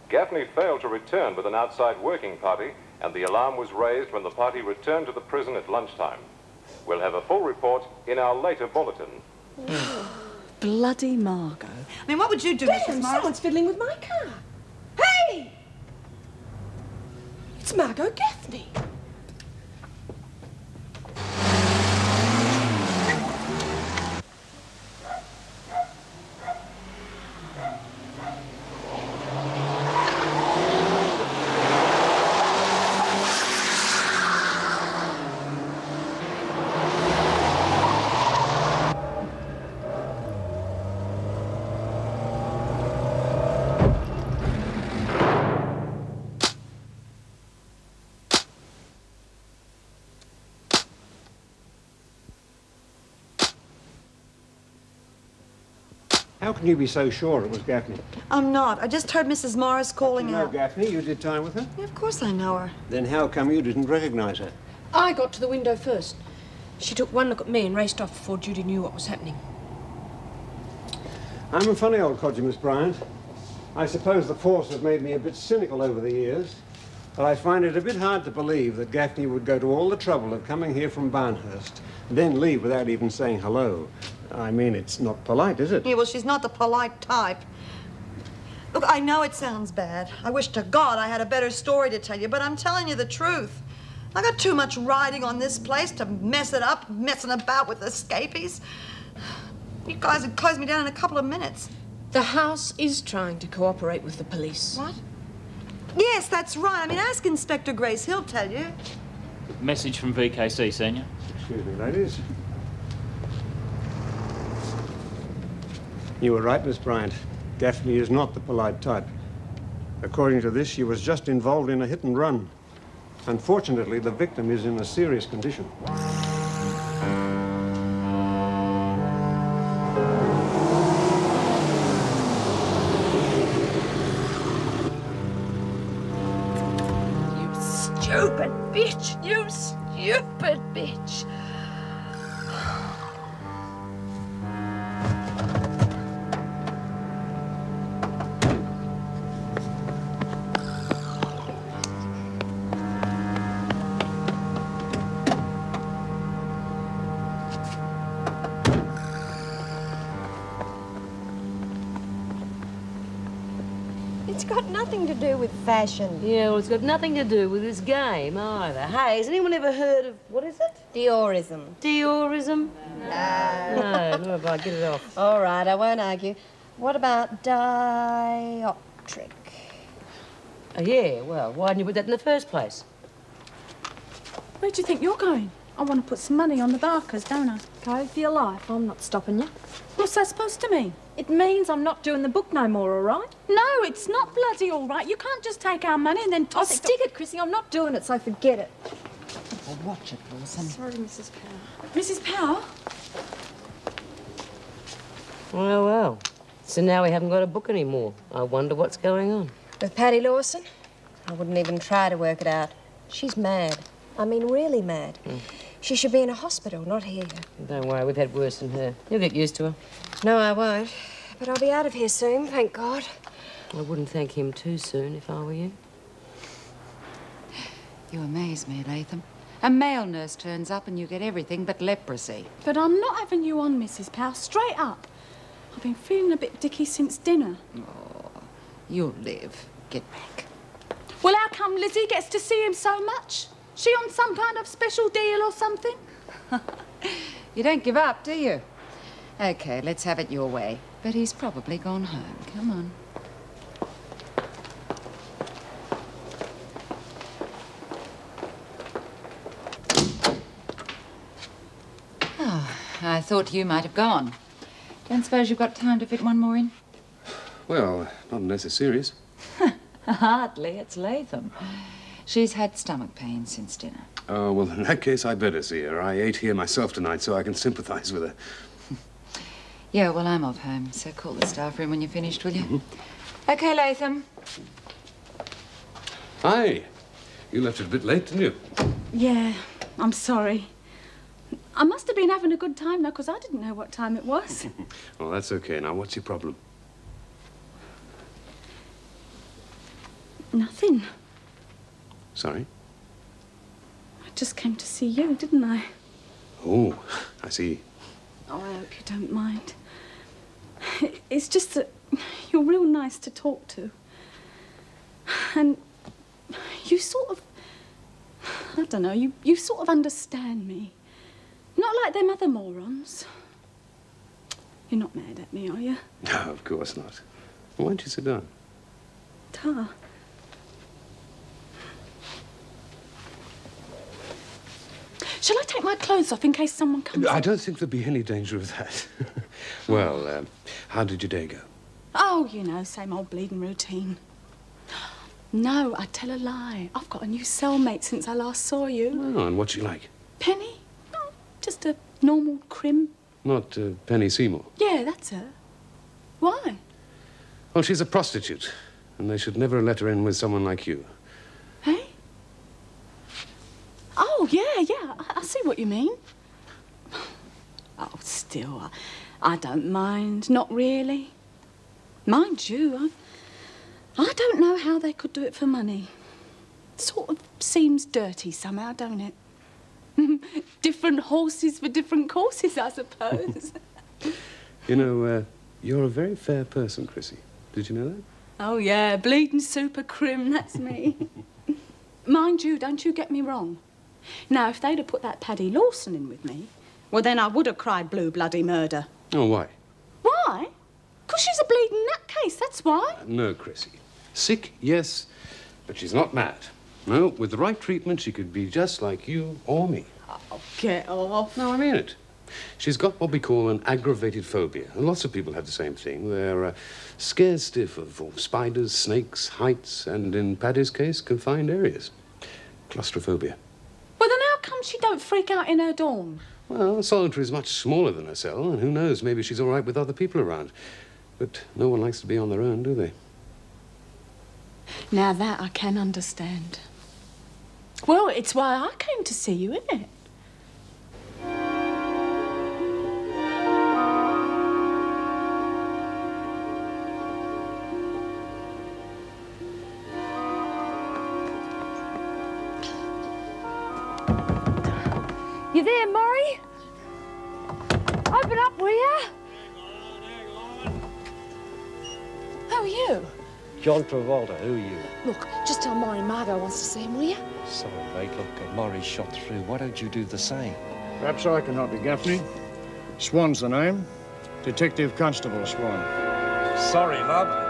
Gaffney failed to return with an outside working party, and the alarm was raised when the party returned to the prison at lunchtime. We'll have a full report in our later bulletin. Bloody Margot. I mean, what would you do, Mrs. Morris? Someone's fiddling with my car. Hey! It's Margot Gaffney. How can you be so sure it was Gaffney? I'm not. I just heard Mrs. Morris calling You know out. Gaffney? You did time with her? Yeah, of course I know her. Then how come you didn't recognize her? I got to the window first. She took one look at me and raced off before Judy knew what was happening. I'm a funny old codger, Miss Bryant. I suppose the force has made me a bit cynical over the years, but I find it a bit hard to believe that Gaffney would go to all the trouble of coming here from Barnhurst, then leave without even saying hello. I mean, it's not polite, is it? Yeah, well, she's not the polite type. Look, I know it sounds bad. I wish to God I had a better story to tell you, but I'm telling you the truth. I got too much riding on this place to mess it up, messing about with escapees. You guys would close me down in a couple of minutes. The house is trying to cooperate with the police. What? Yes, that's right. I mean, ask Inspector Grace. He'll tell you. Message from VKC, Senior. Excuse me, ladies. You were right, Miss Bryant. Gaffney is not the polite type. According to this, she was just involved in a hit and run. Unfortunately, the victim is in a serious condition. You stupid bitch! You stupid bitch! It's got nothing to do with fashion. Yeah, well, it's got nothing to do with this game either. Hey, has anyone ever heard of, what is it? Diorism. Diorism? No. No, no, get it off. All right, I won't argue. What about dioptric? Oh, yeah, well, why didn't you put that in the first place? Where do you think you're going? I want to put some money on the Barkers, don't I? Go for your life. I'm not stopping you. What's that supposed to mean? It means I'm not doing the book no more, all right? No, it's not bloody all right. You can't just take our money and then I'll toss it. stick it, Chrissy. I'm not doing it, so forget it. Well, watch it, Lawson. Sorry, Mrs. Power. Mrs. Power? Well, well. So now we haven't got a book anymore. I wonder what's going on. With Patty Lawson? I wouldn't even try to work it out. She's mad. I mean, really mad. She should be in a hospital, not here. Don't worry, we've had worse than her. You'll get used to her. No, I won't. But I'll be out of here soon, thank God. I wouldn't thank him too soon if I were you. You amaze me, Latham. A male nurse turns up and you get everything but leprosy. But I'm not having you on, Mrs. Power. Straight up. I've been feeling a bit dicky since dinner. Oh, you'll live. Get back. Well, how come Lizzie gets to see him so much? She on some kind of special deal or something? You don't give up, do you? OK, let's have it your way. But he's probably gone home. Come on. Oh, I thought you might have gone. Don't suppose you've got time to fit one more in? Well, not unless it's serious. Hardly. It's Latham. She's had stomach pain since dinner. Oh, well, in that case, I'd better see her. I ate here myself tonight, so I can sympathize with her. Yeah, well, I'm off home, so call the staff room when you're finished, will you? OK, Latham. Hi. You left it a bit late, didn't you? Yeah, I'm sorry. I must have been having a good time, though, because I didn't know what time it was. Well, that's OK. Now, what's your problem? Nothing. Sorry? I just came to see you, didn't I? Oh, I see. Oh, I hope you don't mind. It's just that you're real nice to talk to. And you sort of... I don't know, you sort of understand me. Not like them other morons. You're not mad at me, are you? No, of course not. Why don't you sit down? Ta. Shall I take my clothes off in case someone comes? I don't think there'd be any danger of that. Well, how did your day go? Oh, you know, same old bleeding routine. No, I tell a lie. I've got a new cellmate since I last saw you. Oh, and what's she like? Penny? Oh, just a normal crim. Not Penny Seymour? Yeah, that's her. Why? Well, she's a prostitute, and they should never let her in with someone like you. Hey? Oh, yeah, I see what you mean. Oh, still, I don't mind. Not really. Mind you, I don't know how they could do it for money. Sort of seems dirty somehow, don't it? Different horses for different courses, I suppose. You know, you're a very fair person, Chrissy. Did you know that? Oh, yeah, bleeding super crim, that's me. Mind you, don't you get me wrong. Now, if they'd have put that Paddy Lawson in with me, well, then I would have cried blue bloody murder. Oh, why? Why? 'Cause she's a bleeding nutcase, that's why. No, Chrissy. Sick, yes, but she's not mad. No, with the right treatment, she could be just like you or me. Oh, get off. No, I mean it. She's got what we call an aggravated phobia. And lots of people have the same thing. They're scared stiff of spiders, snakes, heights, and in Paddy's case, confined areas. Claustrophobia. Well, then how come she don't freak out in her dorm? Well, solitary is much smaller than her cell, and who knows, maybe she's all right with other people around. But no one likes to be on their own, do they? Now that I can understand. Well, it's why I came to see you, isn't it? You there, Murray? Open up, will ya? Who are you? John Travolta, who are you? Look, just tell Murray Margot wants to see him, will ya? Sorry, mate, look, Murray's shot through. Why don't you do the same? Perhaps I can help you, Gaffney. Swan's the name. Detective Constable Swan. Sorry, love.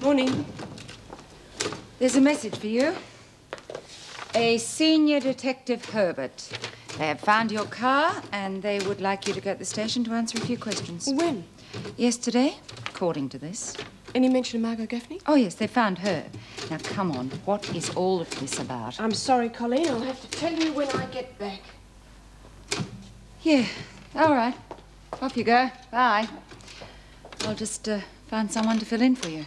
Morning. There's a message for you. A Senior Detective Herbert. They have found your car, and they would like you to go to the station to answer a few questions. When? Yesterday, according to this. Any mention of Margot Gaffney? Oh, yes, they found her. Now, come on. What is all of this about? I'm sorry, Colleen. I'll have to tell you when I get back. Yeah, all right. Off you go. Bye. I'll just find someone to fill in for you.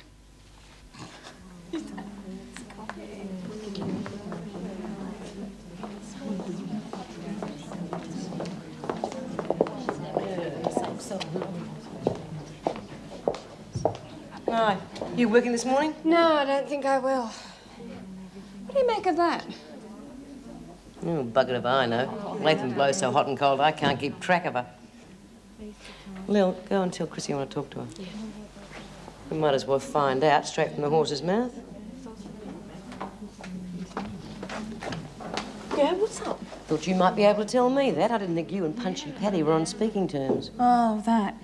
Right. You working this morning? No, I don't think I will. What do you make of that? Oh, bugger if I know. Latham blows so hot and cold I can't keep track of her. Lil, go and tell Chrissy I want to talk to her. Yeah. We might as well find out straight from the horse's mouth. Yeah, what's up? Thought you might be able to tell me that. I didn't think you and Punchy Paddy were on speaking terms. Oh, that.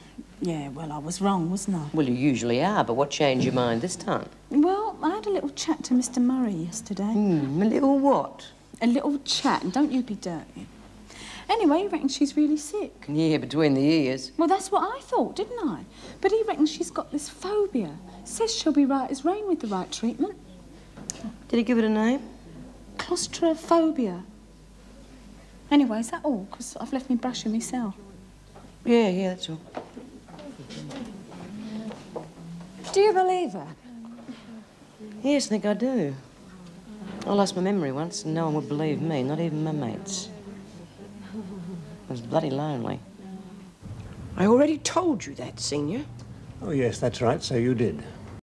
Yeah, well, I was wrong, wasn't I? Well, you usually are, but what changed your mind this time? Well, I had a little chat to Mr. Murray yesterday. A little what? A little chat, and don't you be dirty. Anyway, he reckons she's really sick. Yeah, between the ears. Well, that's what I thought, didn't I? But he reckons she's got this phobia. Says she'll be right as rain with the right treatment. Did he give it a name? Claustrophobia. Anyway, is that all? Because I've left me brushing myself. Yeah, that's all. Do you believe her? Yes, I think I do. I lost my memory once and no one would believe me, not even my mates. I was bloody lonely. I already told you that, Senior. Oh, yes, that's right, so you did.